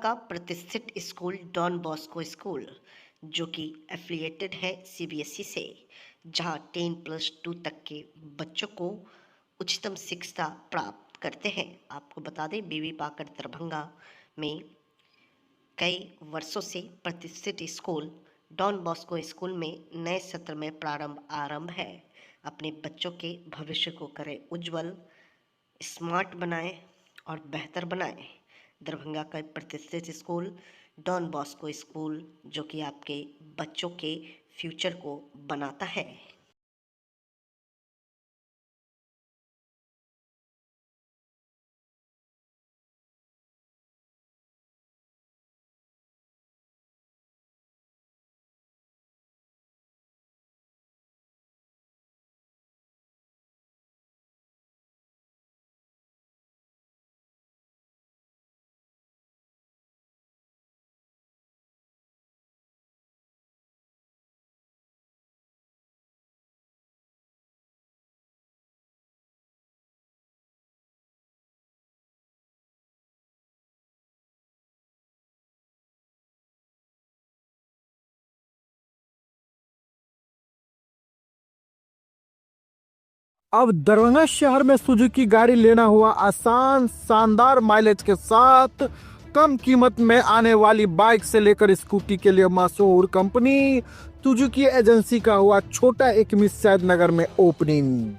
का प्रतिष्ठित school don Bosco school, जो कि एफिलिएटेड है सीबीएसई से, जहां 10+2 तक के बच्चों को उच्चतम शिक्षा प्राप्त करते हैं। आपको बता दें, बीबी पाकर दरभंगा में कई वर्षों से प्रतिष्ठित स्कूल डॉन बॉस्को स्कूल में नए सत्र में आरंभ है। अपने बच्चों के भविष्य को करें उज्जवल, स्मार्ट बनाएं और बेहतर बनाएं। दरभंगा का प्रतिष्ठित स्कूल डॉन बॉस्को स्कूल, जो कि आपके बच्चों के फ्यूचर को बनाता है। अब दरभंगा शहर में सुजुकी गाड़ी लेना हुआ आसान, शानदार माइलेज के साथ कम कीमत में आने वाली बाइक से लेकर स्कूटी के लिए मशहूर कंपनी सुजुकी एजेंसी का हुआ छोटा एक मिस नगर में ओपनिंग।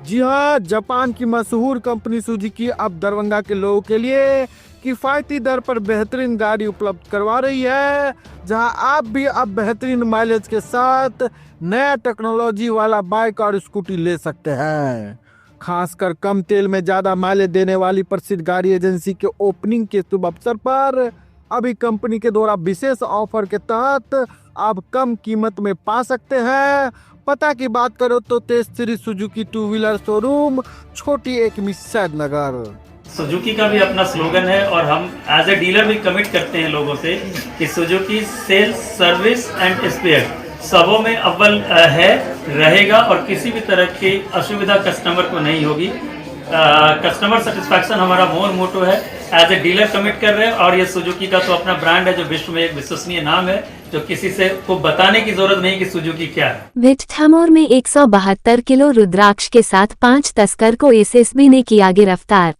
जी हाँ, जापान की मशहूर कंपनी सुजुकी अब दरभंगा के लोगों के लिए किफायती दर पर बेहतरीन गाड़ी उपलब्ध करवा रही है, जहां आप भी अब बेहतरीन माइलेज के साथ नया टेक्नोलॉजी वाला बाइक और स्कूटी ले सकते हैं। खासकर कम तेल में ज्यादा माइलेज देने वाली प्रसिद्ध गाड़ी एजेंसी के ओपनिंग के शुभ अवसर पर अभी कंपनी के द्वारा विशेष ऑफर के तहत आप कम कीमत में पा सकते हैं। पता की बात करो तो Tej Shri Suzuki two wheeler showroom, छोटी एक मिस्सैद नगर। सुजुकी का भी अपना स्लोगन है और हम एज ए डीलर भी कमिट करते हैं लोगों से कि Suzuki sales, service and spare सबों में अव्वल है, रहेगा और किसी भी तरह की असुविधा कस्टमर को नहीं होगी। कस्टमर सेटिस्फैक्शन हमारा मोटो है। एज ए डीलर कमिट कर रहे हैं और ये सुजुकी का तो अपना ब्रांड है जो विश्व में एक विश्वसनीय नाम है, जो किसी से को बताने की जरूरत नहीं कि सुजुकी क्या है। विठठामोर में 172 किलो रुद्राक्ष के साथ 5 तस्कर को एसएसबी ने किया गिरफ्तार।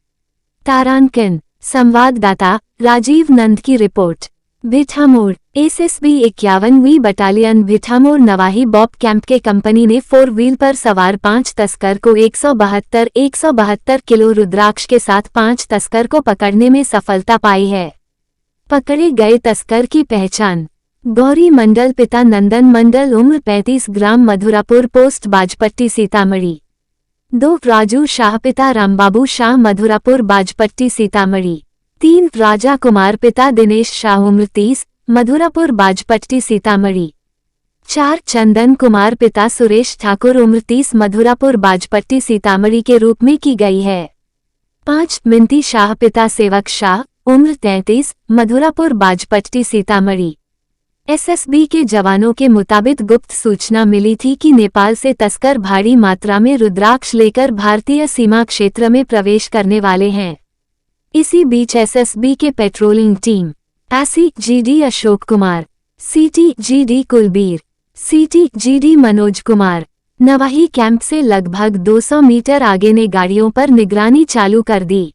तारांकन संवाददाता राजीव नंद की रिपोर्ट। भिठामोर एसएसबी 51वीं battalion Bhithamor Navahi BOP camp के कंपनी ने 4 व्हील पर सवार 5 तस्कर को 172 किलो रुद्राक्ष के साथ 5 तस्कर को पकड़ने में सफलता पाई है। पकड़े गए तस्कर की पहचान गौरी मंडल पिता नंदन मंडल उम्र 35 ग्राम मधुरापुर पोस्ट बाजपट्टी सीतामढ़ी। 2 राजू शाह पिता रामबाबू शाह मधुरापुर बाजपट्टी सीतामढ़ी। 3 राजा कुमार पिता दिनेश शाह उम्र 30 मधुरापुर बाजपट्टी सीतामढ़ी। 4 चंदन कुमार पिता सुरेश ठाकुर उम्र 30 मधुरापुर बाजपट्टी सीतामढ़ी के रूप में की गई है। 5 मिंती शाह पिता सेवक शाह उम्र 33 मधुरापुर बाजपट्टी सीतामढ़ी। एसएसबी के जवानों के मुताबिक गुप्त सूचना मिली थी कि नेपाल से तस्कर भारी मात्रा में रुद्राक्ष लेकर भारतीय सीमा क्षेत्र में प्रवेश करने वाले हैं। इसी बीच एसएसबी के patrolling team SCGD Ashok Kumar, CTGD Kulbir, CTGD Manoj Kumar Navahi camp से लगभग 200 मीटर आगे ने गाड़ियों पर निगरानी चालू कर दी।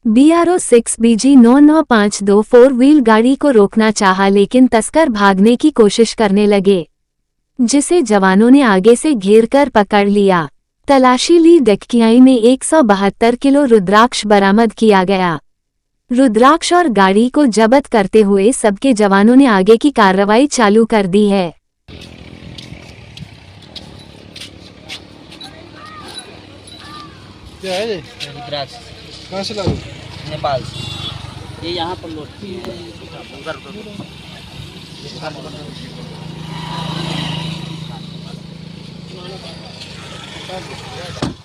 BRO 6BG 9952 4 व्हील गाड़ी को रोकना चाहा, लेकिन तस्कर भागने की कोशिश करने लगे, जिसे जवानों ने आगे से घेरकर पकड़ लिया। तलाशी ली डकैती में 172 किलो रुद्राक्ष बरामद किया गया। रुद्राक्ष और गाड़ी को जब्त करते हुए सबके जवानों ने आगे की कार्रवाई चालू कर दी है। क्या है ये? रुद्राक्ष कहाँ से लाए? नेपाल से। ये यहाँ पर लोड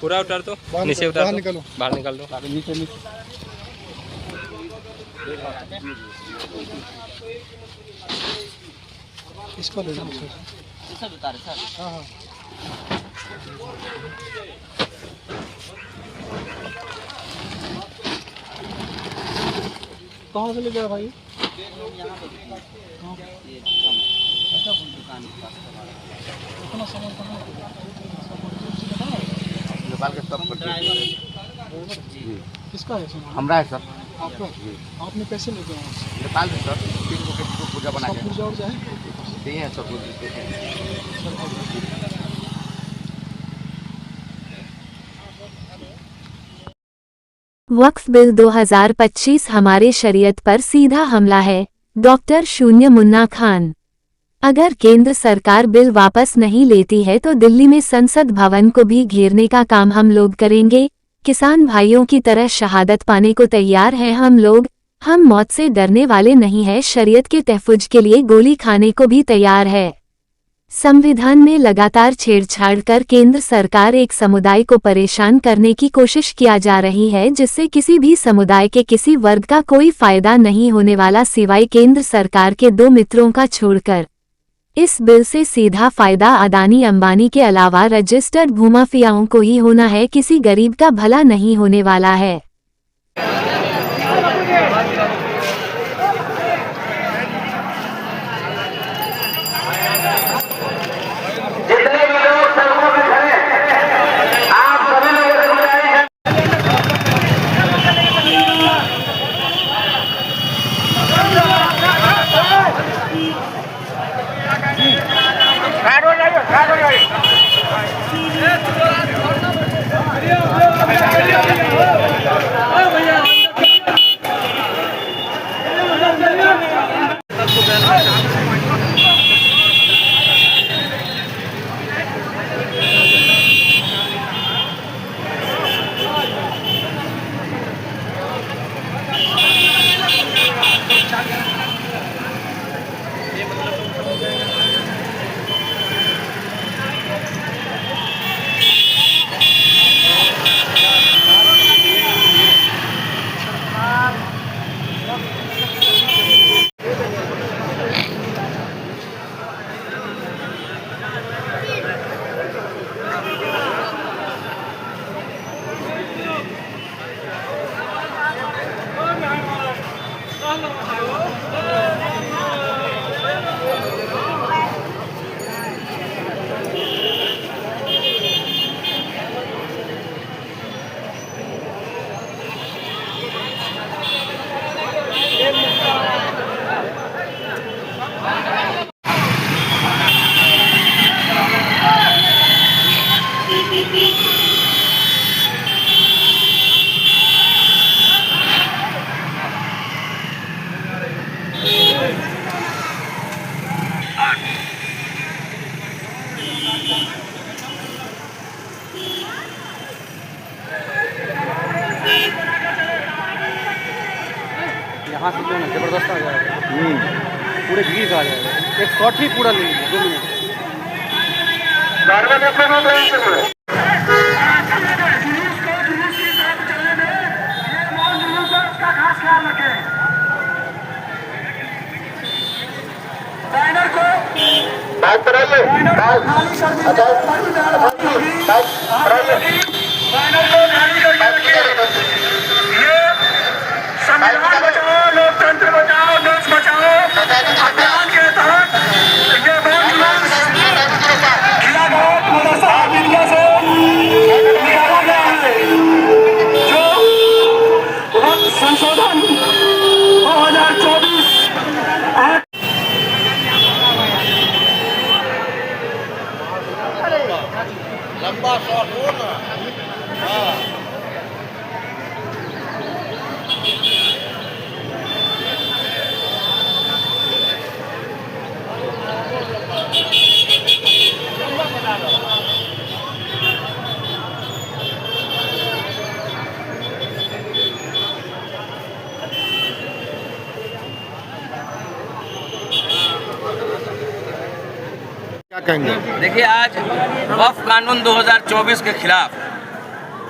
पूरा उतार दो, नीचे उतार दो, निकालो, बाहर निकाल दो। नीचे नीचे इसको ले जाओ सर। उतारे सर। हाँ। कहाँ से ले गया भाई? इतना सामान कहाँ नेपाल के सब किसका है सामान? हमरा है सर। आपका? आपने कैसे लेके आए? नेपाल से सर 3 को पूजा बना के पूजा और जाए दिए हैं सब कुछ। वक्फ बिल 2025 हमारे शरीयत पर सीधा हमला है। डॉक्टर शून्य मुन्ना खान। अगर केंद्र सरकार बिल वापस नहीं लेती है तो दिल्ली में संसद भवन को भी घेरने का काम हम लोग करेंगे। किसान भाइयों की तरह शहादत पाने को तैयार हैं हम लोग। हम मौत से डरने वाले नहीं हैं। शरीयत के तहफ़्फ़ुज़ के लिए गोली खाने को भी तैयार है। संविधान में लगातार छेड़छाड़ कर केंद्र सरकार एक समुदाय को परेशान करने की कोशिश किया जा रही है, जिससे किसी भी समुदाय के किसी वर्ग का कोई फायदा नहीं होने वाला सिवाय केंद्र सरकार के 2 मित्रों का छोड़कर। इस बिल से सीधा फायदा अदानी अंबानी के अलावा रजिस्टर्ड भूमाफियाओं को ही होना है। किसी गरीब का भला नहीं होने वाला है। यहाँ से क्यों ना जबरदस्त आ जाएगा। पूरे भीड़ का आ जाएगा। एक शॉट ही पूरा ले लीजिए 2 मिनट। संविधान बचाओ, लोकतंत्र बचाओ, देश बचाओ अभियान के तहत ये खिलाफत मदरसा मीडिया से निकाला गया है, जो संशोधन 2024 लंबा शॉट हो ना। क्या कहेंगे? देखिए, आज वक्फ कानून 2024 के खिलाफ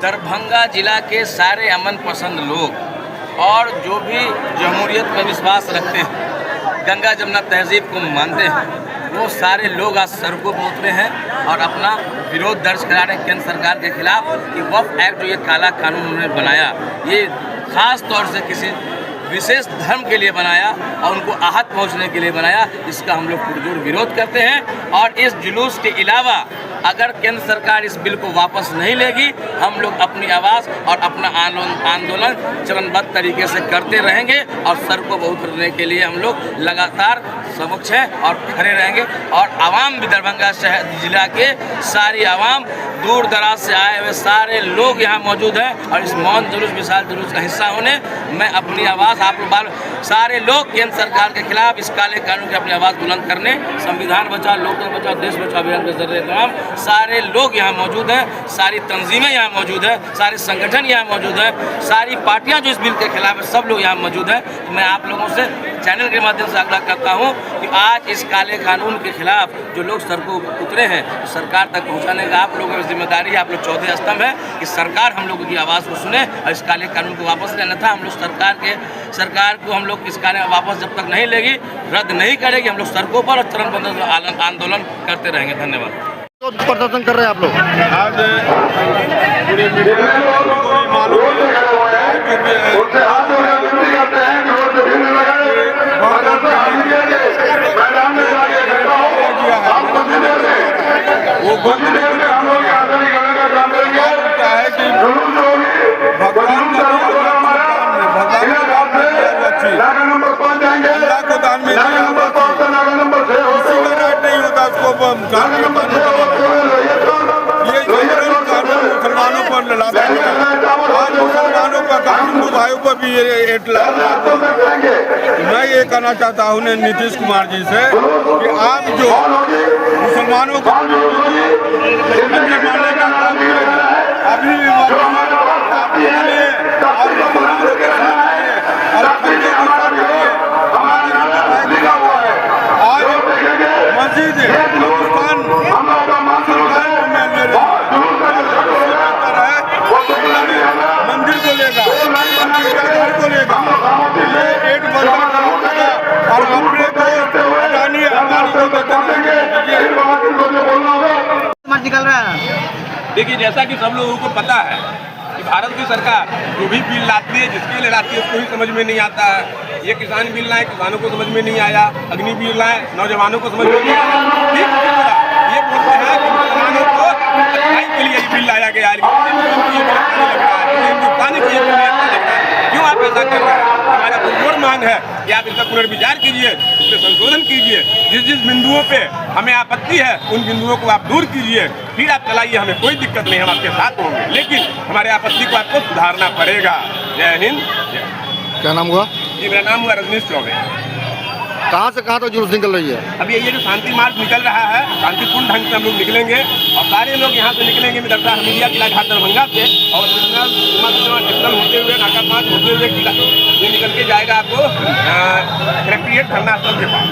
दरभंगा जिला के सारे अमन पसंद लोग और जो भी जमहूरियत में विश्वास रखते हैं, गंगा जमुना तहजीब को मानते हैं, वो सारे लोग आज सड़कों पर उतरे हैं और अपना विरोध दर्ज करा रहे हैं केंद्र सरकार के खिलाफ कि वक्फ एक्ट जो ये काला कानून उन्होंने बनाया, ये ख़ास तौर से किसी विशेष धर्म के लिए बनाया और उनको आहत पहुंचने के लिए बनाया, इसका हम लोग पुरजोर विरोध करते हैं। और इस जुलूस के अलावा अगर केंद्र सरकार इस बिल को वापस नहीं लेगी, हम लोग अपनी आवाज़ और अपना आंदोलन चरणबद्ध तरीके से करते रहेंगे और सड़कों पर उतरने के लिए हम लोग लगातार समुख हैं और खड़े रहेंगे। और आवाम भी, दरभंगा शहर जिला के सारी आवाम, दूर दराज से आए हुए सारे लोग यहाँ मौजूद हैं और इस मौन जुलूस, विशाल जुलूस का हिस्सा होने मैं अपनी आवाज़, आप लोग सारे लोग केंद्र सरकार के खिलाफ इस काले कानून की अपनी आवाज़ बुलंद करने, संविधान बचाओ, लोकतंत्र बचाओ, देश बचाओ अभियान के जरिए तमाम सारे लोग यहाँ मौजूद हैं, सारी तंजीमें यहाँ मौजूद हैं, सारे संगठन यहाँ मौजूद हैं, सारी पार्टियाँ जो इस बिल के खिलाफ है, सब लोग यहाँ मौजूद हैं। तो मैं आप लोगों से चैनल के माध्यम से आग्रह करता हूँ कि आज इस काले कानून के खिलाफ जो लोग सड़कों पर उतरे हैं, तो सरकार तक पहुँचाने का आप लोगों की जिम्मेदारी है। आप लोग चौथे स्तंभ है कि सरकार हम लोगों की आवाज़ को सुने और इस काले कानून को वापस लेना था। हम लोग सरकार को हम लोग इस कानून वापस जब तक नहीं लेगी, रद्द नहीं करेगी, हम लोग सड़कों पर और चरणबद्ध आंदोलन करते रहेंगे। धन्यवाद। तो प्रदर्शन कर रहे हैं आप लोग आज पूरे मीडिया को मालूम वो बंद है कि भगवान को दान में नहीं होता, उसको मुसलमानों पर लाता है। आज मुसलमानों का हिंदू भाइयों पर भी ये मैं ये कहना चाहता हूँ नीतीश कुमार जी से कि आप जो मुसलमानों को मारने का काम अभी आज मस्जिद मंदिर को लेगा, घर को लेगा, एक और अपने निकल रहा है। देखिए, जैसा कि सब लोगों को पता है कि भारत की सरकार जो भी बिल लाती है, जिसके लिए लाती है उसको ही समझ में नहीं आता है। ये किसान बिल लाए, किसानों को समझ में नहीं आया, अग्नि बिल लाए, नौजवानों को समझ में नहीं आया। ये बोलते हैं कि मुसलमानों को अच्छाई के लिए ये बिल लाया गया है, पानी के लिए क्यों आप ऐसा कर रहे हैं? हमारा पुरजोर मांग है कि आप इसका पुनर्विचार कीजिए, इसमें संशोधन कीजिए, जिस बिंदुओं पे हमें आपत्ति है उन बिंदुओं को आप दूर कीजिए, फिर आप चलाइए, हमें कोई दिक्कत नहीं, हम आपके साथ होंगे, लेकिन हमारे आपत्ति को आपको सुधारना पड़ेगा। जय हिंद। क्या नाम हुआ? जी, मेरा नाम हुआ रजनीश चौबे। कहाँ से कहाँ तक जुलूस निकल रही है? अभी ये जो शांति मार्च निकल रहा है, शांतिपूर्ण ढंग से हम लोग निकलेंगे और सारे लोग यहाँ से निकलेंगे मदरसा हमीदिया किला घाट दरभंगा से, और नेशनल होते हुए, नाका मार्च होते हुए किला ये निकल के जाएगा आपको कलेक्ट्रेट धरना स्थल के पास।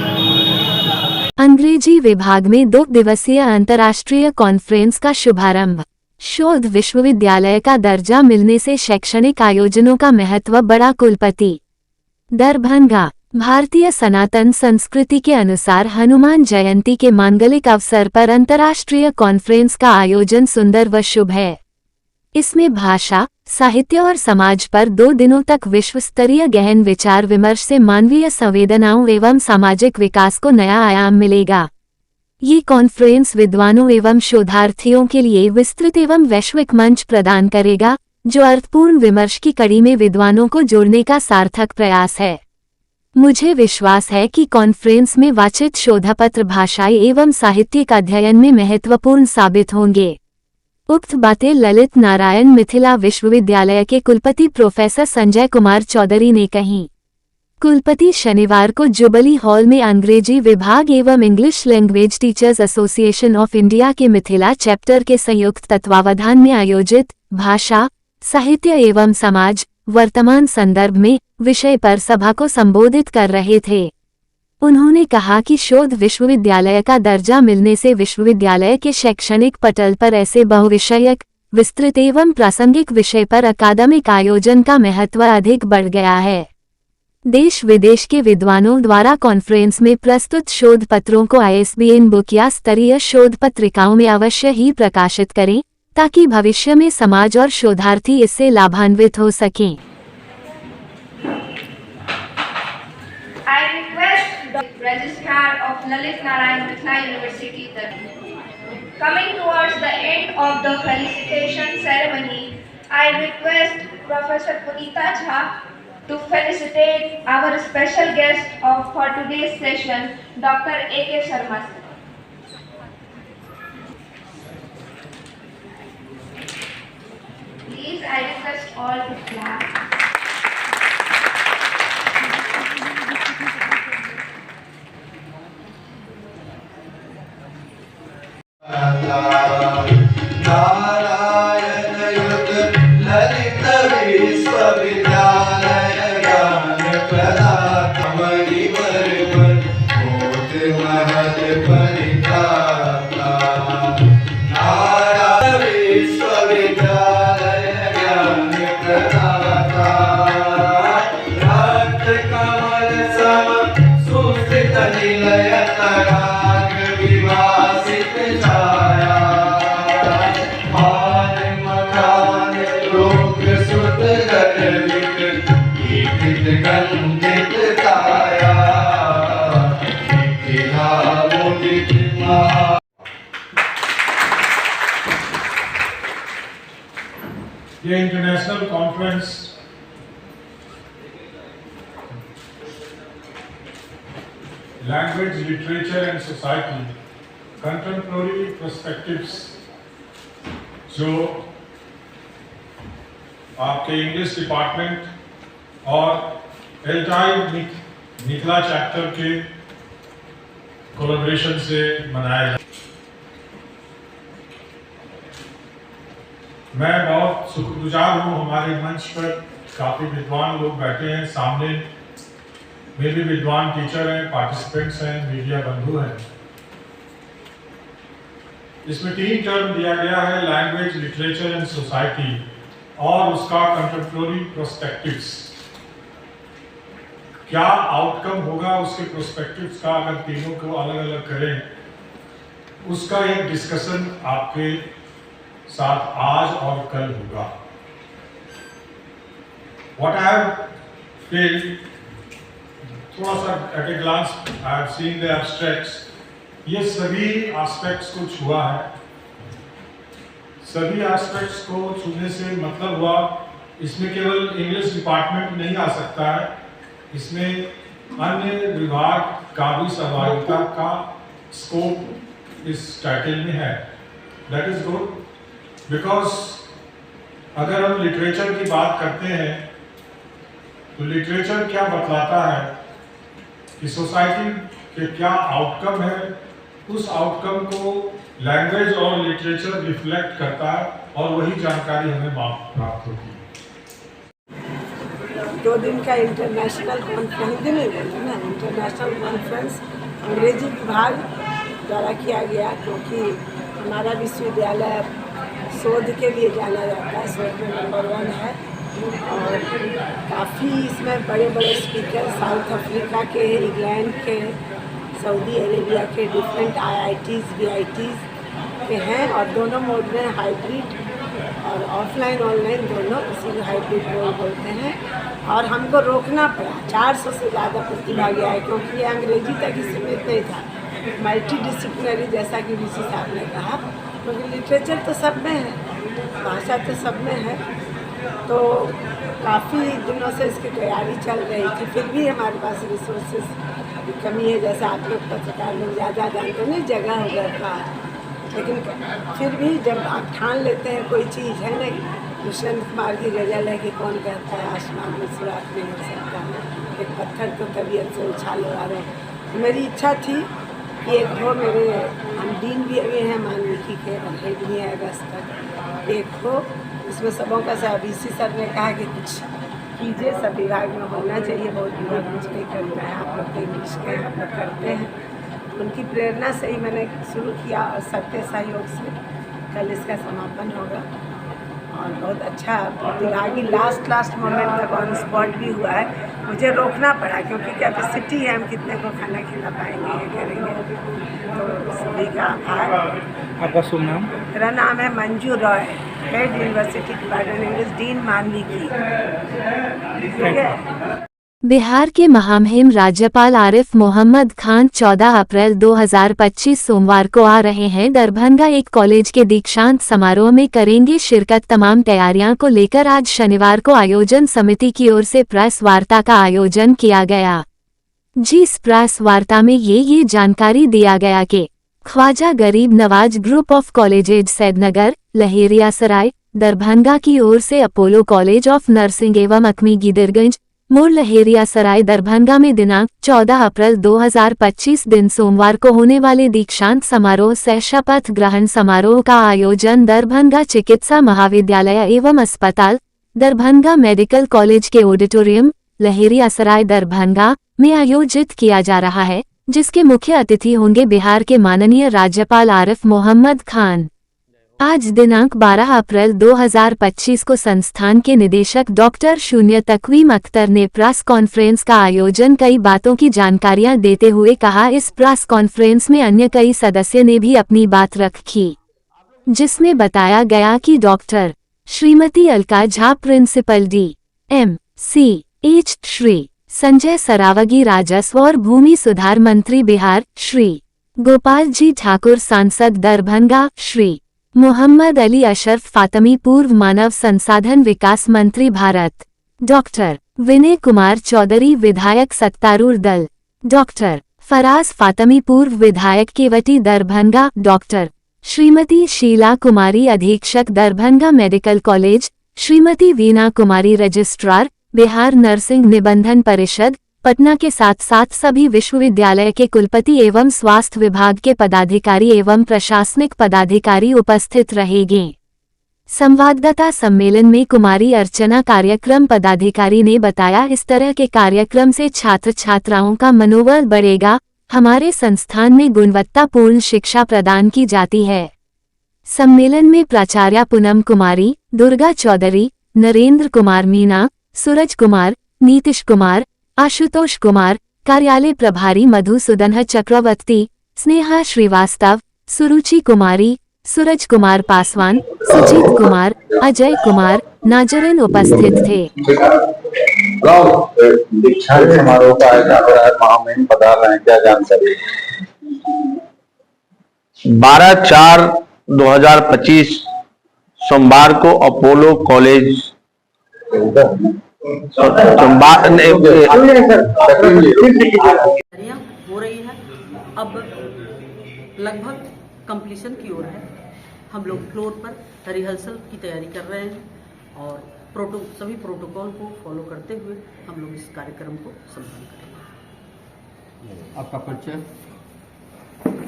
अंग्रेजी विभाग में 2 दिवसीय अंतर्राष्ट्रीय कॉन्फ्रेंस का शुभारंभ। शोध विश्वविद्यालय का दर्जा मिलने से शैक्षणिक आयोजनों का महत्व बढ़ा। कुलपति दरभंगा। भारतीय सनातन संस्कृति के अनुसार हनुमान जयंती के मांगलिक अवसर पर अंतर्राष्ट्रीय कॉन्फ्रेंस का आयोजन सुंदर व शुभ है। इसमें भाषा, साहित्य और समाज पर 2 दिनों तक विश्व स्तरीय गहन विचार विमर्श से मानवीय संवेदनाओं एवं सामाजिक विकास को नया आयाम मिलेगा। ये कॉन्फ्रेंस विद्वानों एवं शोधार्थियों के लिए विस्तृत एवं वैश्विक मंच प्रदान करेगा, जो अर्थपूर्ण विमर्श की कड़ी में विद्वानों को जोड़ने का सार्थक प्रयास है। मुझे विश्वास है कि कॉन्फ्रेंस में वाचित शोधपत्र भाषाई एवं साहित्यिक अध्ययन में महत्वपूर्ण साबित होंगे। उक्त बातें ललित नारायण मिथिला विश्वविद्यालय के कुलपति प्रोफेसर संजय कुमार चौधरी ने कहीं। कुलपति शनिवार को जुबली हॉल में अंग्रेजी विभाग एवं English language teachers association of India के मिथिला चैप्टर के संयुक्त तत्वावधान में आयोजित भाषा, साहित्य एवं समाज वर्तमान संदर्भ में विषय पर सभा को संबोधित कर रहे थे। उन्होंने कहा कि शोध विश्वविद्यालय का दर्जा मिलने से विश्वविद्यालय के शैक्षणिक पटल पर ऐसे बहुविषयक, विस्तृत एवं प्रासंगिक विषय पर अकादमिक आयोजन का महत्व अधिक बढ़ गया है। देश विदेश के विद्वानों द्वारा कॉन्फ्रेंस में प्रस्तुत शोध पत्रों को ISBN बुक या स्तरीय शोध पत्रिकाओं में अवश्य ही प्रकाशित करें, ताकि भविष्य में समाज और शोधार्थी इससे लाभान्वित हो सकें। I request the Registrar of Lalit Narayan Mithila University that coming towards the end of the felicitation ceremony, I request Professor Punita Jha to felicitate our special guest for today's session, Dr. A.K. Sharma. Please, I request all to clap. Narayan युग ललित विश्वविद्यालय ज्ञान प्रदाता मणिवर बोध महल परित्राता नारायण विश्वविद्यालय ज्ञान प्रदाता रक्त कमल सम सुस्थित निलय तराग विवासित छाया गंधित काया ये international conference language literature and society contemporary perspectives जो आपके इंग्लिश डिपार्टमेंट और एल्टाई मिथिला चैप्टर के कोलैबोरेशन से मनाया जाए। मैं बहुत शुक्रगुजार हूँ, हमारे मंच पर काफ़ी विद्वान लोग बैठे हैं, सामने में भी विद्वान टीचर हैं, पार्टिसिपेंट्स हैं, मीडिया बंधु हैं। इसमें 3 टर्म दिया गया है, लैंग्वेज लिटरेचर एंड सोसाइटी और उसका कंटेम्पोररी पर्सपेक्टिव्स। क्या आउटकम होगा उसके पर्सपेक्टिव्स का अगर तीनों को अलग अलग करें, उसका एक डिस्कशन आपके साथ आज और कल होगा। What I have felt, थोड़ा सा at a glance I have seen the abstracts, ये सभी एस्पेक्ट्स को छुआ है। सभी एस्पेक्ट्स को छूने से मतलब हुआ इसमें केवल इंग्लिश डिपार्टमेंट नहीं आ सकता है, इसमें अन्य विभाग का भी सहभागिता का स्कोप इस टाइटल में है। दैट इज गुड, बिकॉज अगर हम लिटरेचर की बात करते हैं तो लिटरेचर क्या बतलाता है कि सोसाइटी के क्या आउटकम है, उस आउटकम को लैंग्वेज और लिटरेचर रिफ्लेक्ट करता है और वही जानकारी हमें प्राप्त होती है। 2 दिन का इंटरनेशनल कॉन्फ्रेंस इंटरनेशनल कॉन्फ्रेंस अंग्रेजी विभाग द्वारा किया गया, क्योंकि हमारा विश्वविद्यालय शोध के लिए जाना जाता है, शोध में नंबर 1 है। और काफ़ी इसमें बड़े बड़े स्पीकर साउथ अफ्रीका के, इंग्लैंड के, सऊदी अरेबिया के, डिफरेंट IITs VITs के हैं। और दोनों मोड में हाइब्रिड और ऑफलाइन ऑनलाइन दोनों, इसी को हाइब्रिड मोड बोलते हैं। और हमको रोकना पड़ा, 400 से ज़्यादा प्रतिभागी आए, क्योंकि ये अंग्रेजी तक ही सीमित नहीं था, मल्टी डिसिप्लिनरी जैसा कि VC साहब ने कहा, क्योंकि लिटरेचर तो सब में है, भाषा तो सब में है। तो काफ़ी दिनों से इसकी तैयारी चल रही थी, फिर भी हमारे पास रिसोर्सेज की कमी है, जैसे आप लोग पत्रकार लोग ज़्यादा जानते नहीं, जगह होगा था। लेकिन फिर भी जब आप ठान लेते हैं कोई चीज़ है ना, दुष्यंत कुमार की गज़ल है कि कौन कहता है आसमान में सुराख नहीं हो सकता, एक पत्थर तो तबीयत से उछाल आ रहे। मेरी इच्छा थी कि एक हो, मेरे हम डीन भी अभी हैं मानविकी के, और हेड भी है अगस्त तक, एक हो इसमें सबों का सब। VC सर ने कहा कि कुछ कीजिए, सब विभाग में होना चाहिए, बहुत विभाग कुछ नहीं करता है, आप लोग तो इंग्लिश के आप लोग करते हैं। उनकी प्रेरणा से ही मैंने शुरू किया और सबके सहयोग से कल इसका समापन होगा। और बहुत अच्छा प्रतिभागी लास्ट मोमेंट तक ऑन स्पॉट भी हुआ है। मुझे रोकना पड़ा क्योंकि कैपेसिटी है, हम कितने को खाना खिला पाएंगे, ये करेंगे। तो सभी का आभार। आपका शुभ नाम? मेरा नाम है Manju Roy, head university department English, dean मानविकी। ठीक है। बिहार के महामहिम राज्यपाल आरिफ मोहम्मद खान 14 अप्रैल 2025 सोमवार को आ रहे हैं। दरभंगा एक कॉलेज के दीक्षांत समारोह में करेंगे शिरकत। तमाम तैयारियां को लेकर आज शनिवार को आयोजन समिति की ओर से प्रेस वार्ता का आयोजन किया गया। जिस प्रेस वार्ता में ये जानकारी दिया गया कि ख्वाजा गरीब Nawaz group of colleges Saidnagar, Laheriasarai, Darbhanga की ओर से अपोलो कॉलेज ऑफ नर्सिंग एवं अकमी गिदरगंज, मोड़ लहेरियासराय दरभंगा में दिनांक 14 अप्रैल 2025 दिन सोमवार को होने वाले दीक्षांत समारोह सह शपथ ग्रहण समारोह का आयोजन दरभंगा चिकित्सा महाविद्यालय एवं अस्पताल, दरभंगा मेडिकल कॉलेज के ऑडिटोरियम, लहेरियासराय दरभंगा में आयोजित किया जा रहा है, जिसके मुख्य अतिथि होंगे बिहार के माननीय राज्यपाल आरिफ मोहम्मद खान। आज दिनांक 12 अप्रैल 2025 को संस्थान के निदेशक डॉक्टर शून्य तकवीम अख्तर ने प्रेस कॉन्फ्रेंस का आयोजन कई बातों की जानकारियां देते हुए कहा। इस प्रेस कॉन्फ्रेंस में अन्य कई सदस्य ने भी अपनी बात रखी, जिसमें बताया गया कि doctor Shrimati Alka Jha principal DMCH, Shri Sanjay Saraogi राजस्व और भूमि सुधार मंत्री बिहार, श्री गोपाल जी ठाकुर सांसद दरभंगा, श्री मोहम्मद अली अशरफ फातमी पूर्व मानव संसाधन विकास मंत्री भारत, डॉक्टर विनय कुमार चौधरी विधायक सत्तारूढ़ दल, डॉक्टर फराज फातमी पूर्व विधायक केवटी दरभंगा, डॉक्टर श्रीमती शीला कुमारी अधीक्षक दरभंगा मेडिकल कॉलेज, श्रीमती वीना कुमारी रजिस्ट्रार बिहार नर्सिंग निबंधन परिषद पटना के साथ साथ सभी विश्वविद्यालय के कुलपति एवं स्वास्थ्य विभाग के पदाधिकारी एवं प्रशासनिक पदाधिकारी उपस्थित रहेंगे। संवाददाता सम्मेलन में कुमारी अर्चना कार्यक्रम पदाधिकारी ने बताया, इस तरह के कार्यक्रम से छात्र छात्राओं का मनोबल बढ़ेगा। हमारे संस्थान में गुणवत्तापूर्ण शिक्षा प्रदान की जाती है। सम्मेलन में प्राचार्य पूनम कुमारी, दुर्गा चौधरी, नरेंद्र कुमार मीना, सूरज कुमार, नीतीश कुमार, आशुतोष कुमार, कार्यालय प्रभारी मधुसूदन चक्रवर्ती, स्नेहा श्रीवास्तव, सुरुचि कुमारी, सूरज कुमार पासवान, सुजीत कुमार, अजय कुमार नाजरीन उपस्थित थे। दीक्षांत समारोह का महामहिम पधार रहे हैं, क्या जानकारी? 12/4/2025 सोमवार को अपोलो कॉलेज हो रही है, अब लगभग कंप्लीशन की ओर है। हम लोग फ्लोर पर रिहर्सल की तैयारी कर रहे हैं और सभी प्रोटोकॉल को फॉलो करते हुए हम लोग इस कार्यक्रम को संपन्न करेंगे। आपका परिचय?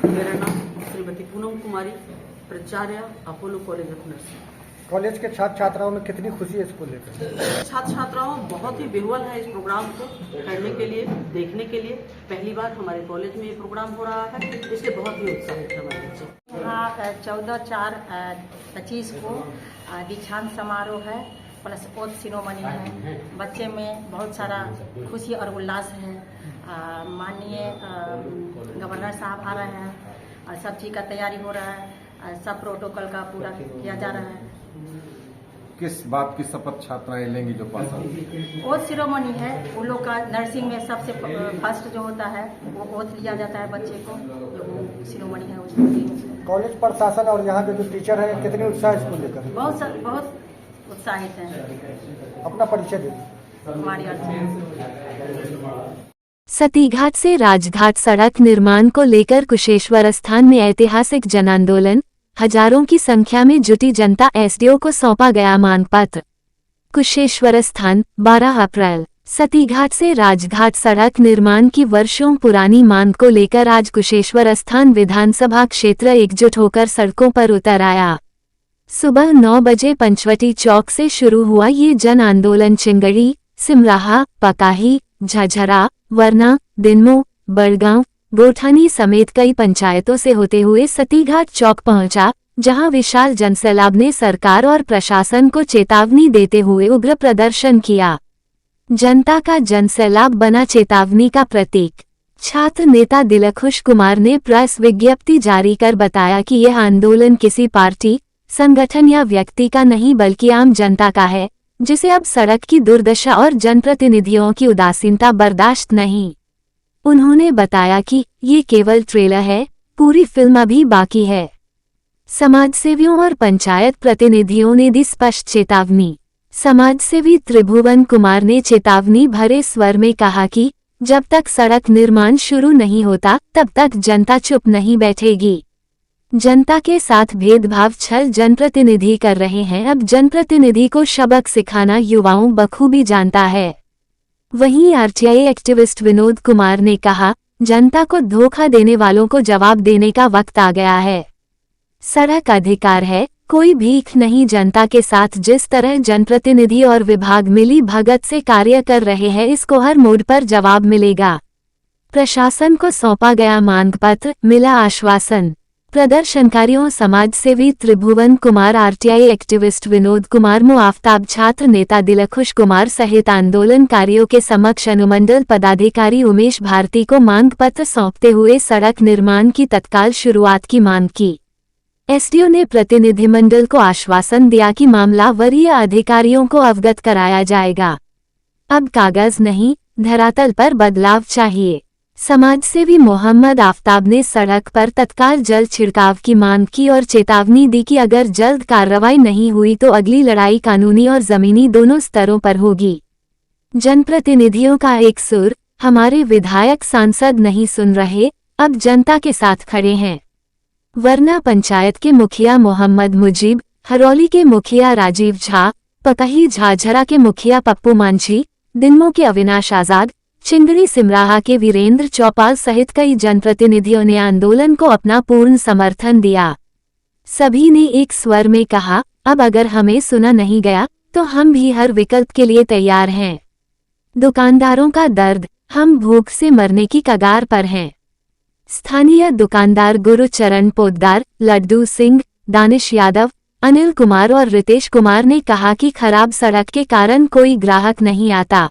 मेरा नाम श्रीमती पूनम कुमारी, प्राचार्य Apollo college of nursing. College के छात्र छात्राओं में कितनी खुशी है इसको लेकर? छात्र छात्राओं बहुत ही विह्वल है इस प्रोग्राम को करने के लिए, देखने के लिए। पहली बार हमारे कॉलेज में ये प्रोग्राम हो रहा है, इसलिए बहुत ही उत्साहित है हमारे बच्चे। हाँ, 14/4/25 को दीक्षांत समारोह है प्लस ओथ सिरोमनी है। बच्चे में बहुत सारा खुशी और उल्लास है। माननीय गवर्नर साहब आ रहे हैं और सब चीज़ का तैयारी हो रहा है, सब प्रोटोकॉल का पूरा किया जा रहा है। किस बात की शपथ छात्राएं लेंगी जो पास आएंगी? ओथ सिरोमनी है, उन लोग का नर्सिंग में सबसे फर्स्ट जो होता है वो ओथ लिया जाता है बच्चे को, जो वो सिरोमनी है उसको। कॉलेज प्रशासन और यहाँ के जो टीचर हैं कितने उत्साह इसको लेकर? बहुत उत्साहित हैं। अपना परिचय दे। हमारी सतीघाट से राजघाट सड़क निर्माण को लेकर कुशेश्वर स्थान में ऐतिहासिक जन आंदोलन, हजारों की संख्या में जुटी जनता, एसडीओ को सौंपा गया मांग पत्र। कुशेश्वर स्थान 12 अप्रैल। सतीघाट से राजघाट सड़क निर्माण की वर्षों पुरानी मांग को लेकर आज कुशेश्वर स्थान विधानसभा क्षेत्र एकजुट होकर सड़कों पर उतर आया। सुबह 9 बजे पंचवटी चौक से शुरू हुआ ये जन आंदोलन चिंगड़ी, सिमराहा, पकाही, झझरा, वरना, दिनमो, बड़गांव, गोठानी समेत कई पंचायतों से होते हुए सतीघाट चौक पहुंचा, जहां विशाल जनसैलाब ने सरकार और प्रशासन को चेतावनी देते हुए उग्र प्रदर्शन किया। जनता का जनसैलाब बना चेतावनी का प्रतीक। छात्र नेता दिलखुश कुमार ने प्रेस विज्ञप्ति जारी कर बताया कि यह आंदोलन किसी पार्टी, संगठन या व्यक्ति का नहीं बल्कि आम जनता का है, जिसे अब सड़क की दुर्दशा और जनप्रतिनिधियों की उदासीनता बर्दाश्त नहीं। उन्होंने बताया कि ये केवल ट्रेलर है, पूरी फिल्म अभी बाकी है। समाजसेवियों और पंचायत प्रतिनिधियों ने दी स्पष्ट चेतावनी। समाजसेवी त्रिभुवन कुमार ने चेतावनी भरे स्वर में कहा कि जब तक सड़क निर्माण शुरू नहीं होता तब तक जनता चुप नहीं बैठेगी। जनता के साथ भेदभाव छल जनप्रतिनिधि कर रहे हैं। अब जनप्रतिनिधि को सबक सिखाना युवाओं बखूबी जानता है। वहीं आरटीआई एक्टिविस्ट विनोद कुमार ने कहा, जनता को धोखा देने वालों को जवाब देने का वक्त आ गया है। सड़क अधिकार है, कोई भीख नहीं। जनता के साथ जिस तरह जनप्रतिनिधि और विभाग मिली भगत से कार्य कर रहे हैं, इसको हर मोड़ पर जवाब मिलेगा। प्रशासन को सौंपा गया मांग पत्र, मिला आश्वासन। प्रदर्शनकारियों समाजसेवी त्रिभुवन कुमार, आरटीआई एक्टिविस्ट विनोद कुमार, मुआफ्ताब छात्र नेता दिलखुश कुमार सहित आंदोलनकारियों के समक्ष अनुमंडल पदाधिकारी उमेश भारती को मांग पत्र सौंपते हुए सड़क निर्माण की तत्काल शुरुआत की मांग की। एसडीओ ने प्रतिनिधिमंडल को आश्वासन दिया कि मामला वरीय अधिकारियों को अवगत कराया जाएगा। अब कागज नहीं, धरातल पर बदलाव चाहिए। समाजसेवी मोहम्मद आफ्ताब ने सड़क पर तत्काल जल छिड़काव की मांग की और चेतावनी दी कि अगर जल्द कार्रवाई नहीं हुई तो अगली लड़ाई कानूनी और जमीनी दोनों स्तरों पर होगी। जनप्रतिनिधियों का एक सुर, हमारे विधायक सांसद नहीं सुन रहे, अब जनता के साथ खड़े हैं। वरना पंचायत के मुखिया मोहम्मद मुजीब, हरौली के मुखिया राजीव झा, पकही झाझरा के मुखिया पप्पू मांझी, दिनमो के अविनाश आजाद, चिंगड़ी सिमराहा के वीरेंद्र चौपाल सहित कई जनप्रतिनिधियों ने आंदोलन को अपना पूर्ण समर्थन दिया। सभी ने एक स्वर में कहा, अब अगर हमें सुना नहीं गया तो हम भी हर विकल्प के लिए तैयार हैं। दुकानदारों का दर्द, हम भूख से मरने की कगार पर हैं। स्थानीय दुकानदार गुरुचरण पोद्दार, लड्डू सिंह, दानिश यादव, अनिल कुमार और रितेश कुमार ने कहा कि खराब सड़क के कारण कोई ग्राहक नहीं आता,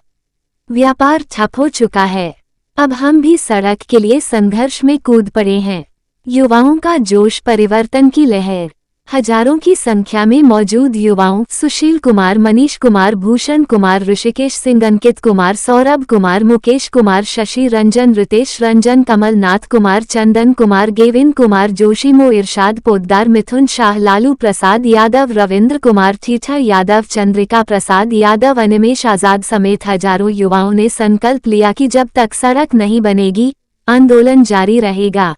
व्यापार ठप हो चुका है। अब हम भी सड़क के लिए संघर्ष में कूद पड़े हैं। युवाओं का जोश, परिवर्तन की लहर। हजारों की संख्या में मौजूद युवाओं सुशील कुमार, मनीष कुमार, भूषण कुमार, ऋषिकेश सिंह, अंकित कुमार, सौरभ कुमार, मुकेश कुमार, शशि रंजन, रितेश रंजन, कमलनाथ कुमार, चंदन कुमार, गेविन कुमार जोशी, मो इरशाद पोद्दार, मिथुन शाह, लालू प्रसाद यादव, रविंद्र कुमार ठीठा यादव, चंद्रिका प्रसाद यादव, अनिमेश आजाद समेत हजारों युवाओं ने संकल्प लिया कि जब तक सड़क नहीं बनेगी आंदोलन जारी रहेगा।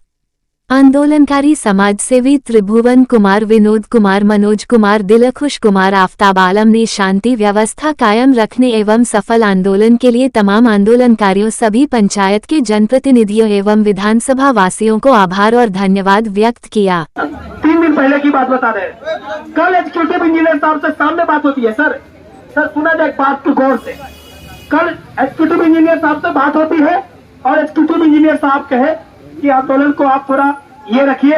आंदोलनकारी समाजसेवी त्रिभुवन कुमार, विनोद कुमार, मनोज कुमार, दिलखुश कुमार, आफ्ताब आलम ने शांति व्यवस्था कायम रखने एवं सफल आंदोलन के लिए तमाम आंदोलनकारियों, सभी पंचायत के जनप्रतिनिधियों एवं विधानसभा वासियों को आभार और धन्यवाद व्यक्त किया। 3 दिन पहले की बात बता रहे, कल एग्जीक्यूटिव इंजीनियर साहब से सामने बात होती है। सर सुना जाए बात को गौर से। कल एग्जीक्यूटिव इंजीनियर साहब से बात होती है और एग्जीक्यूटिव इंजीनियर साहब कहे कि आंदोलन को आप थोड़ा ये रखिए,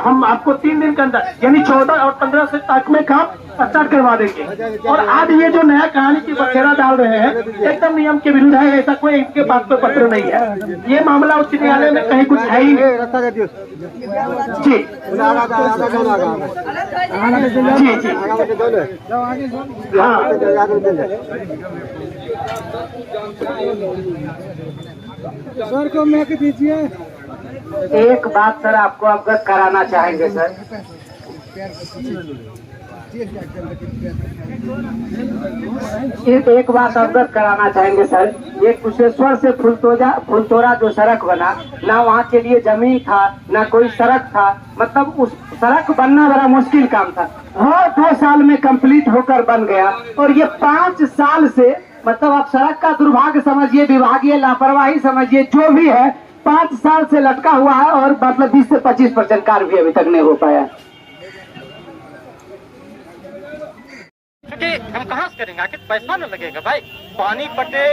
हम आपको 3 दिन के अंदर यानी 14 और 15 से तक में काम स्टार्ट करवा देंगे। और आज ये जो नया कहानी की बखेरा डाल रहे हैं एकदम नियम के विरुद्ध है। ऐसा कोई इनके पास कोई पत्र नहीं है। ये मामला उच्च न्यायालय में कहीं कुछ है ही जी सर को मैं दीजिए। एक बात सर आपको अवगत कराना चाहेंगे सर। एक बात अवगत कराना चाहेंगे सर, ये कुशेश्वर से फुलतोरा जो सड़क बना, ना वहाँ के लिए जमीन था ना कोई सड़क था। मतलब उस सड़क बनना बड़ा मुश्किल काम था। और 2 साल में कंप्लीट होकर बन गया। और ये 5 साल से मतलब आप सड़क का दुर्भाग्य समझिए, विभागीय लापरवाही समझिए, जो भी है 5 साल से लटका हुआ है और मतलब 20 से 25% कार्य भी अभी तक नहीं हो पाया। क्योंकि हम कहाँ से करेंगे, आखिर पैसा न लगेगा भाई, पानी पटे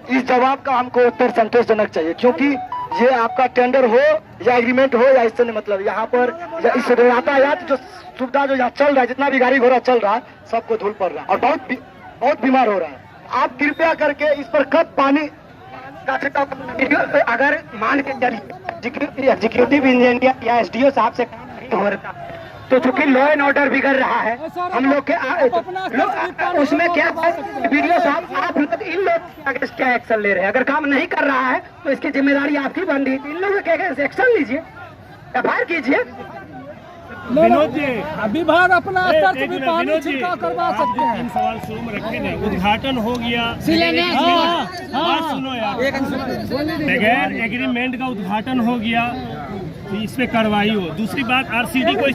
इस जवाब का हमको उत्तर संतोषजनक चाहिए। क्योंकि ये आपका टेंडर हो या एग्रीमेंट हो या इससे नहीं मतलब, यहाँ पर इस यातायात जो सुविधा जो यहाँ चल रहा है, जितना भी गाड़ी घोड़ा चल रहा है सबको धूल पड़ रहा है और बहुत बीमार हो रहा है। आप कृपया करके इस पर कब पानी अगर मान के एग्जीक्यूटिव इंजीनियर या एसडीओ साहब से हो रहा तो चूंकि लॉ एंड ऑर्डर बिगड़ रहा है हम लोग के उसमें क्या वीडियो साहब आप लोग इन लोग अगेंस्ट क्या एक्शन ले रहे हैं? अगर काम नहीं कर रहा है तो इसकी जिम्मेदारी आपकी बन रही थी। इन लोगों के अगेंस्ट एक्शन लीजिए, एफआईआर कीजिए। विनोद जी, विभाग अपना स्तर से भी पानी छिड़काव करवा सकते हैं। तीन सवाल शुरू में रखे नहीं, उद्घाटन हो गया, बात सुनो यार, बगैर एग्रीमेंट का उद्घाटन हो गया तो इस पे कार्रवाई हो। दूसरी बात आरसीडी को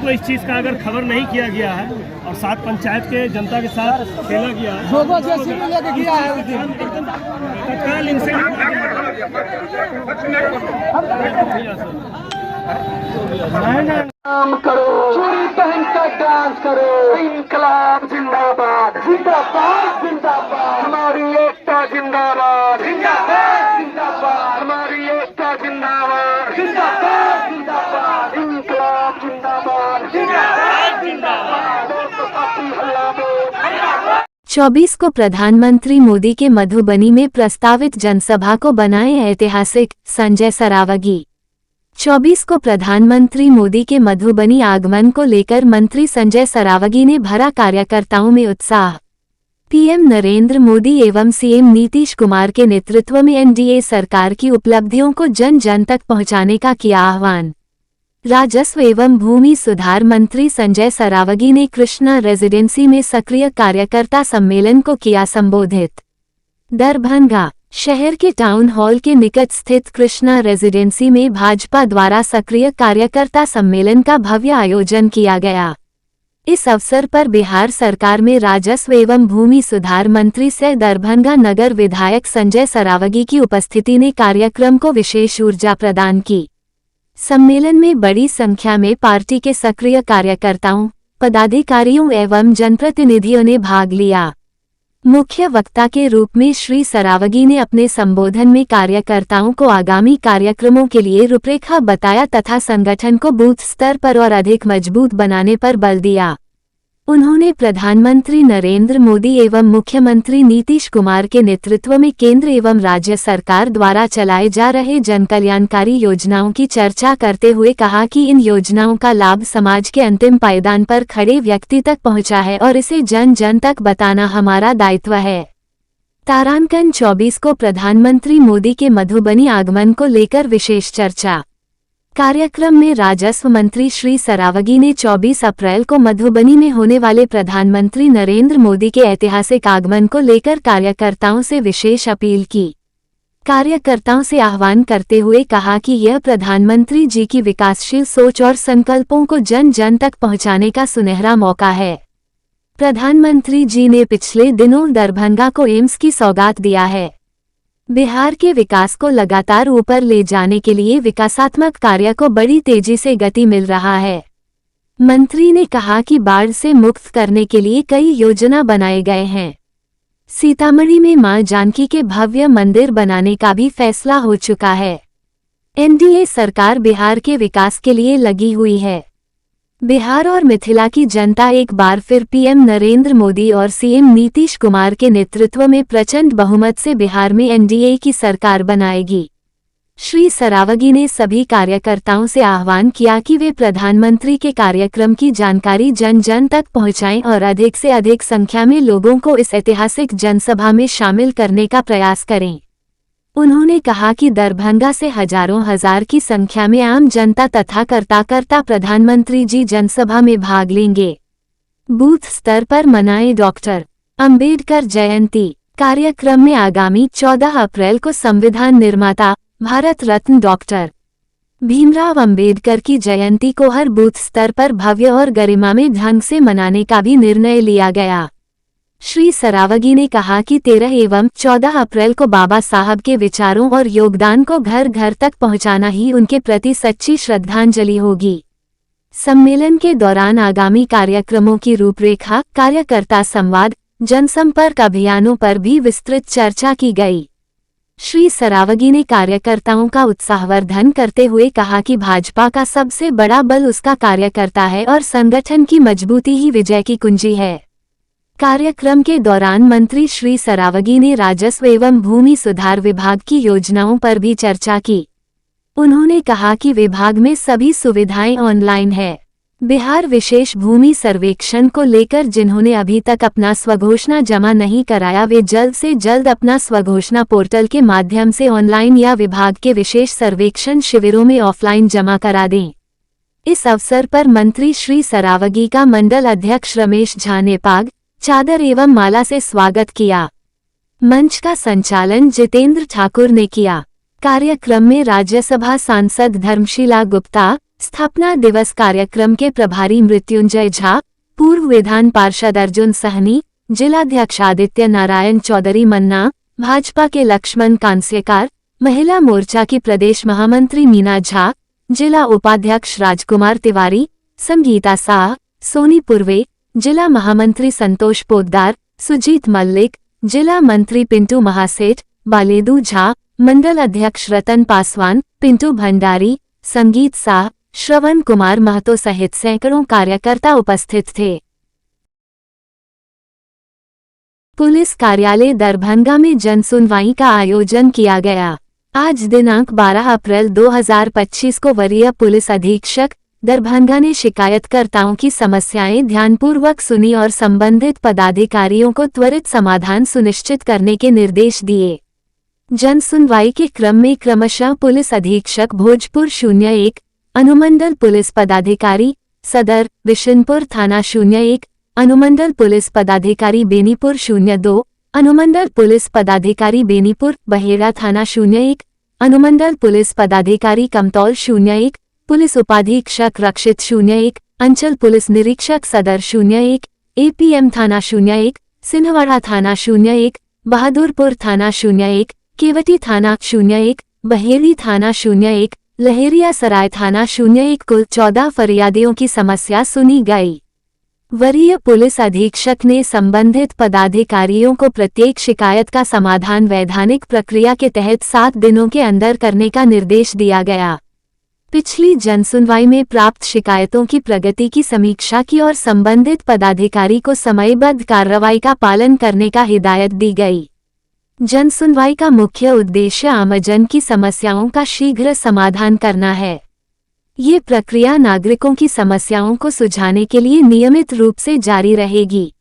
इस चीज का अगर खबर नहीं किया गया है और साथ पंचायत के जनता के साथ खेला गया है, तत्काल इनसे काम करो, चूड़ी पहन कर डांस करो, इनकलाब जिंदाबाद जिंदाबाद जिंदाबाद, हमारी एकता जिंदाबाद जिंदाबाद जिंदाबाद, हमारी एकता जिंदाबाद जिंदाबाद जिंदाबाद, इनकलाब जिंदाबाद जिंदाबाद जिंदाबाद, 24 को प्रधानमंत्री मोदी के मधुबनी में प्रस्तावित जनसभा को बनाए ऐतिहासिक, संजय सरावगी। 24 को प्रधानमंत्री मोदी के मधुबनी आगमन को लेकर मंत्री संजय सरावगी ने भरा कार्यकर्ताओं में उत्साह। पीएम नरेंद्र मोदी एवं सीएम नीतीश कुमार के नेतृत्व में एनडीए सरकार की उपलब्धियों को जन जन तक पहुंचाने का किया आह्वान। राजस्व एवं भूमि सुधार मंत्री संजय सरावगी ने कृष्णा रेजिडेंसी में सक्रिय कार्यकर्ता सम्मेलन को किया संबोधित। दरभंगा शहर के टाउन हॉल के निकट स्थित कृष्णा रेजिडेंसी में भाजपा द्वारा सक्रिय कार्यकर्ता सम्मेलन का भव्य आयोजन किया गया। इस अवसर पर बिहार सरकार में राजस्व एवं भूमि सुधार मंत्री सह दरभंगा नगर विधायक संजय सरावगी की उपस्थिति ने कार्यक्रम को विशेष ऊर्जा प्रदान की। सम्मेलन में बड़ी संख्या में पार्टी के सक्रिय कार्यकर्ताओं, पदाधिकारियों एवं जनप्रतिनिधियों ने भाग लिया। मुख्य वक्ता के रूप में श्री सरावगी ने अपने संबोधन में कार्यकर्ताओं को आगामी कार्यक्रमों के लिए रूपरेखा बताया तथा संगठन को बूथ स्तर पर और अधिक मजबूत बनाने पर बल दिया। उन्होंने प्रधानमंत्री नरेंद्र मोदी एवं मुख्यमंत्री नीतीश कुमार के नेतृत्व में केंद्र एवं राज्य सरकार द्वारा चलाए जा रहे जनकल्याणकारी योजनाओं की चर्चा करते हुए कहा कि इन योजनाओं का लाभ समाज के अंतिम पायदान पर खड़े व्यक्ति तक पहुंचा है और इसे जन जन तक बताना हमारा दायित्व है। तारांकन 24 को प्रधानमंत्री मोदी के मधुबनी आगमन को लेकर विशेष चर्चा। कार्यक्रम में राजस्व मंत्री श्री सरावगी ने 24 अप्रैल को मधुबनी में होने वाले प्रधानमंत्री नरेंद्र मोदी के ऐतिहासिक आगमन को लेकर कार्यकर्ताओं से विशेष अपील की। कार्यकर्ताओं से आह्वान करते हुए कहा कि यह प्रधानमंत्री जी की विकासशील सोच और संकल्पों को जन जन तक पहुंचाने का सुनहरा मौका है। प्रधानमंत्री जी ने पिछले दिनों दरभंगा को एम्स की सौगात दिया है। बिहार के विकास को लगातार ऊपर ले जाने के लिए विकासात्मक कार्य को बड़ी तेजी से गति मिल रहा है। मंत्री ने कहा कि बाढ़ से मुक्त करने के लिए कई योजना बनाए गए हैं। सीतामढ़ी में मां जानकी के भव्य मंदिर बनाने का भी फैसला हो चुका है। एनडीए सरकार बिहार के विकास के लिए लगी हुई है। बिहार और मिथिला की जनता एक बार फिर पीएम नरेंद्र मोदी और सीएम नीतीश कुमार के नेतृत्व में प्रचंड बहुमत से बिहार में एनडीए की सरकार बनाएगी। श्री सरावगी ने सभी कार्यकर्ताओं से आह्वान किया कि वे प्रधानमंत्री के कार्यक्रम की जानकारी जन जन तक पहुंचाएं और अधिक से अधिक संख्या में लोगों को इस ऐतिहासिक जनसभा में शामिल करने का प्रयास करें। उन्होंने कहा कि दरभंगा से हजारों हजार की संख्या में आम जनता तथा कार्यकर्ता प्रधानमंत्री जी जनसभा में भाग लेंगे। बूथ स्तर पर मनाए डॉक्टर अंबेडकर जयंती। कार्यक्रम में आगामी 14 अप्रैल को संविधान निर्माता भारत रत्न डॉक्टर भीमराव अंबेडकर की जयंती को हर बूथ स्तर पर भव्य और गरिमामय ढंग से मनाने का भी निर्णय लिया गया। श्री सरावगी ने कहा कि 13 एवं 14 अप्रैल को बाबा साहब के विचारों और योगदान को घर घर तक पहुंचाना ही उनके प्रति सच्ची श्रद्धांजलि होगी। सम्मेलन के दौरान आगामी कार्यक्रमों की रूपरेखा, कार्यकर्ता संवाद, जनसंपर्क अभियानों पर भी विस्तृत चर्चा की गई। श्री सरावगी ने कार्यकर्ताओं का उत्साहवर्धन करते हुए कहा कि भाजपा का सबसे बड़ा बल उसका कार्यकर्ता है और संगठन की मजबूती ही विजय की कुंजी है। कार्यक्रम के दौरान मंत्री श्री सरावगी ने राजस्व एवं भूमि सुधार विभाग की योजनाओं पर भी चर्चा की। उन्होंने कहा कि विभाग में सभी सुविधाएं ऑनलाइन है। बिहार विशेष भूमि सर्वेक्षण को लेकर जिन्होंने अभी तक अपना स्वघोषणा जमा नहीं कराया वे जल्द से जल्द अपना स्वघोषणा पोर्टल के माध्यम से ऑनलाइन या विभाग के विशेष सर्वेक्षण शिविरों में ऑफलाइन जमा करा दें। इस अवसर पर मंत्री श्री सरावगी का मंडल अध्यक्ष रमेश झा ने पाग, चादर एवं माला से स्वागत किया। मंच का संचालन जितेंद्र ठाकुर ने किया। कार्यक्रम में राज्यसभा सांसद धर्मशीला गुप्ता, स्थापना दिवस कार्यक्रम के प्रभारी मृत्युंजय झा, पूर्व विधान पार्षद अर्जुन सहनी, जिलाध्यक्ष आदित्य नारायण चौधरी मन्ना, भाजपा के लक्ष्मण कांस्यकार, महिला मोर्चा की प्रदेश महामंत्री मीना झा, जिला उपाध्यक्ष राजकुमार तिवारी, संगीता शाह, सोनी पुरवे, जिला महामंत्री संतोष पोद्दार, सुजीत मल्लिक, जिला मंत्री पिंटू महासेठ, बालेदू झा, मंडल अध्यक्ष रतन पासवान, पिंटू भंडारी, संगीत शाह, श्रवण कुमार महतो सहित सैकड़ों कार्यकर्ता उपस्थित थे। पुलिस कार्यालय दरभंगा में जनसुनवाई का आयोजन किया गया। आज दिनांक 12 अप्रैल 2025 को वरीय पुलिस अधीक्षक दरभंगा ने शिकायतकर्ताओं की समस्याएं ध्यानपूर्वक सुनी और संबंधित पदाधिकारियों को त्वरित समाधान सुनिश्चित करने के निर्देश दिए। जनसुनवाई के क्रम में क्रमशः पुलिस अधीक्षक भोजपुर 01, अनुमंडल पुलिस पदाधिकारी सदर बिशनपुर थाना 01, अनुमंडल पुलिस पदाधिकारी बेनीपुर 02, अनुमंडल पुलिस पदाधिकारी बेनीपुर बहेड़ा थाना 01, अनुमंडल पुलिस पदाधिकारी कमतौल 01, पुलिस उपाधीक्षक रक्षित 01, अंचल पुलिस निरीक्षक सदर 01, एपीएम थाना 01, सिन्हवाड़ा थाना 01, बहादुरपुर थाना 01, केवटी थाना 01, बहेड़ी थाना 01, लहेरिया सराय थाना 01 कुल 14 फरियादियों की समस्या सुनी गई। वरीय पुलिस अधीक्षक ने संबंधित पदाधिकारियों को प्रत्येक शिकायत का समाधान वैधानिक प्रक्रिया के तहत 7 दिनों के अंदर करने का निर्देश दिया गया। पिछली जनसुनवाई में प्राप्त शिकायतों की प्रगति की समीक्षा की और संबंधित पदाधिकारी को समयबद्ध कार्रवाई का पालन करने का हिदायत दी गई। जनसुनवाई का मुख्य उद्देश्य आमजन की समस्याओं का शीघ्र समाधान करना है। ये प्रक्रिया नागरिकों की समस्याओं को सुलझाने के लिए नियमित रूप से जारी रहेगी।